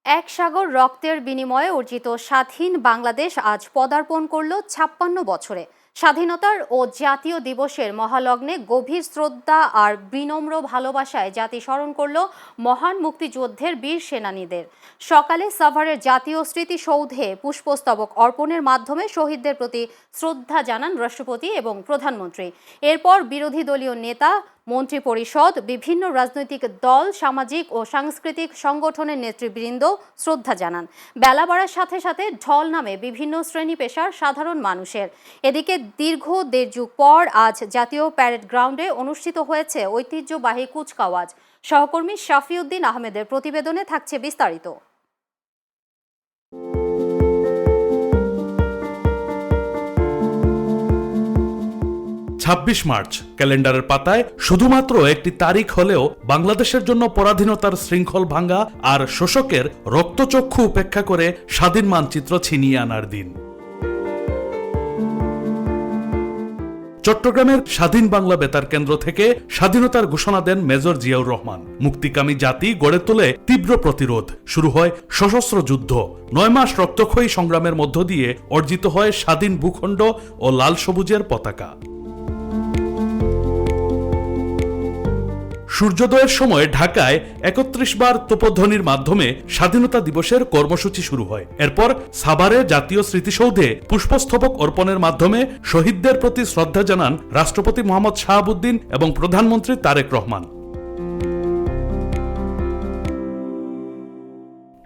এক সাগর রক্তের বিনিময়ে অর্জিত স্বাধীন বাংলাদেশ আজ পদার্পণ করল ৫৬ বছরে। স্বাধীনতার ও জাতীয় দিবসের মহালগ্নে গভীর শ্রদ্ধা আর বিনম্র ভালোবাসায় জাতি স্মরণ করল মহান মুক্তিযুদ্ধের বীর সেনানীদের। সকালে সাভারের জাতীয় স্মৃতিসৌধে পুষ্পস্তবক অর্পণের মাধ্যমে শহীদদের প্রতি শ্রদ্ধা জানান রাষ্ট্রপতি এবং প্রধানমন্ত্রী। এরপর বিরোধী দলীয় নেতা, মন্ত্রিপরিষদ, বিভিন্ন রাজনৈতিক দল, সামাজিক ও সাংস্কৃতিক সংগঠনের নেতৃবৃন্দ শ্রদ্ধা জানান। বেলা বাড়ার সাথে সাথে ঢল নামে বিভিন্ন শ্রেণী পেশার সাধারণ মানুষের। এদিকে দীর্ঘ ১.৫ যুগ পর আজ জাতীয় প্যারেড গ্রাউন্ডে অনুষ্ঠিত হয়েছে ঐতিহ্যবাহী কুচকাওয়াজ। সহকর্মী শাফিউদ্দিন আহমেদের প্রতিবেদনে থাকছে বিস্তারিত। ২৬ মার্চ ক্যালেন্ডারের পাতায় শুধুমাত্র একটি তারিখ হলেও বাংলাদেশের জন্য পরাধীনতার শৃঙ্খল ভাঙা আর শোষকের রক্তচক্ষু উপেক্ষা করে স্বাধীন মানচিত্র ছিনিয়ে আনার দিন। চট্টগ্রামের স্বাধীন বাংলা বেতার কেন্দ্র থেকে স্বাধীনতার ঘোষণা দেন মেজর জিয়াউর রহমান। মুক্তিকামী জাতি গড়ে তোলে তীব্র প্রতিরোধ, শুরু হয় সশস্ত্র যুদ্ধ। ৯ মাস রক্তক্ষয়ী সংগ্রামের মধ্য দিয়ে অর্জিত হয় স্বাধীন ভূখণ্ড ও লাল সবুজের পতাকা। সূর্যোদয়ের সময় ঢাকায় ৩১ বার তোপধ্বনির মাধ্যমে স্বাধীনতা দিবসের কর্মসূচি শুরু হয়। এরপর সাভারে জাতীয় স্মৃতিসৌধে পুষ্পস্তবক অর্পণের মাধ্যমে শহীদদের প্রতি শ্রদ্ধা জানান রাষ্ট্রপতি মোহাম্মদ শাহাবুদ্দিন এবং প্রধানমন্ত্রী তারেক রহমান।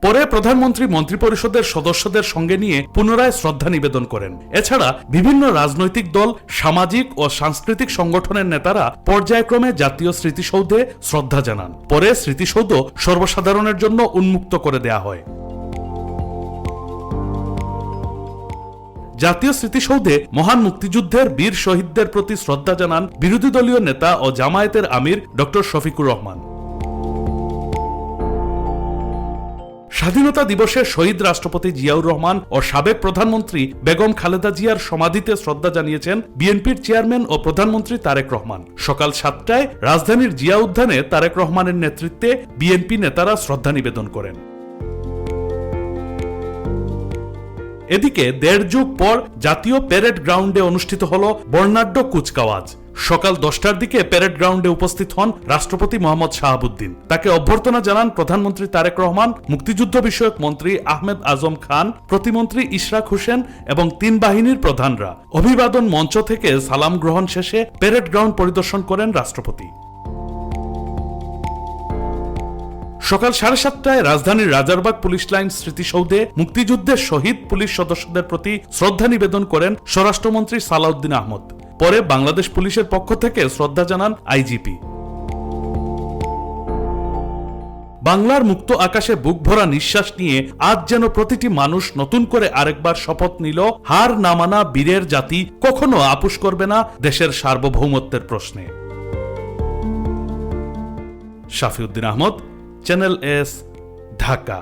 পরে প্রধানমন্ত্রী মন্ত্রিপরিষদের সদস্যদের সঙ্গে নিয়ে পুনরায় শ্রদ্ধা নিবেদন করেন। এছাড়া বিভিন্ন রাজনৈতিক দল, সামাজিক ও সাংস্কৃতিক সংগঠনের নেতারা পর্যায়ক্রমে জাতীয় স্মৃতিসৌধে শ্রদ্ধা জানান। পরে স্মৃতিসৌধ সর্বসাধারণের জন্য উন্মুক্ত করে দেয়া হয়। জাতীয় স্মৃতিসৌধে মহান মুক্তিযুদ্ধের বীর শহীদদের প্রতি শ্রদ্ধা জানান বিরোধী দলীয় নেতা ও জামায়াতের আমির ডক্টর শফিকুর রহমান। স্বাধীনতা দিবসে শহীদ রাষ্ট্রপতি জিয়াউর রহমান ও সাবেক প্রধানমন্ত্রী বেগম খালেদা জিয়ার সমাধিতে শ্রদ্ধা জানিয়েছেন বিএনপির চেয়ারম্যান ও প্রধানমন্ত্রী তারেক রহমান। সকাল ৭টায় রাজধানীর জিয়া উদ্যানে তারেক রহমানের নেতৃত্বে বিএনপি নেতারা শ্রদ্ধা নিবেদন করেন। এদিকে ১.৫ যুগ পর জাতীয় প্যারেড গ্রাউন্ডে অনুষ্ঠিত হল বর্ণাঢ্য কুচকাওয়াজ। সকাল ১০টার দিকে প্যারেড গ্রাউন্ডে উপস্থিত হন রাষ্ট্রপতি মোহাম্মদ শাহাবুদ্দিন। তাকে অভ্যর্থনা জানান প্রধানমন্ত্রী তারেক রহমান, মুক্তিযুদ্ধ বিষয়ক মন্ত্রী আহমেদ আজম খান, প্রতিমন্ত্রী ইশরাক হোসেন এবং ৩ বাহিনীর প্রধানরা। অভিবাদন মঞ্চ থেকে সালাম গ্রহণ শেষে প্যারেড গ্রাউন্ড পরিদর্শন করেন রাষ্ট্রপতি। সকাল ৭:৩০টায় রাজধানীর রাজারবাগ পুলিশ লাইন স্মৃতিসৌধে মুক্তিযুদ্ধের শহীদ পুলিশ সদস্যদের প্রতি শ্রদ্ধা নিবেদন করেন স্বরাষ্ট্রমন্ত্রী সালাউদ্দিন আহমদ। পরে বাংলাদেশ পুলিশের পক্ষ থেকে শ্রদ্ধা জানান আইজিপি। বাংলার মুক্ত আকাশে বুক ভরা নিঃশ্বাস নিয়ে আজ যেন প্রতিটি মানুষ নতুন করে আরেকবার শপথ নিল, হার না মানা বীরের জাতি কখনো আপোষ করবে না দেশের সার্বভৌমত্বের প্রশ্নে। শাফিউদ্দিন আহমদ, চ্যানেল এস, ঢাকা।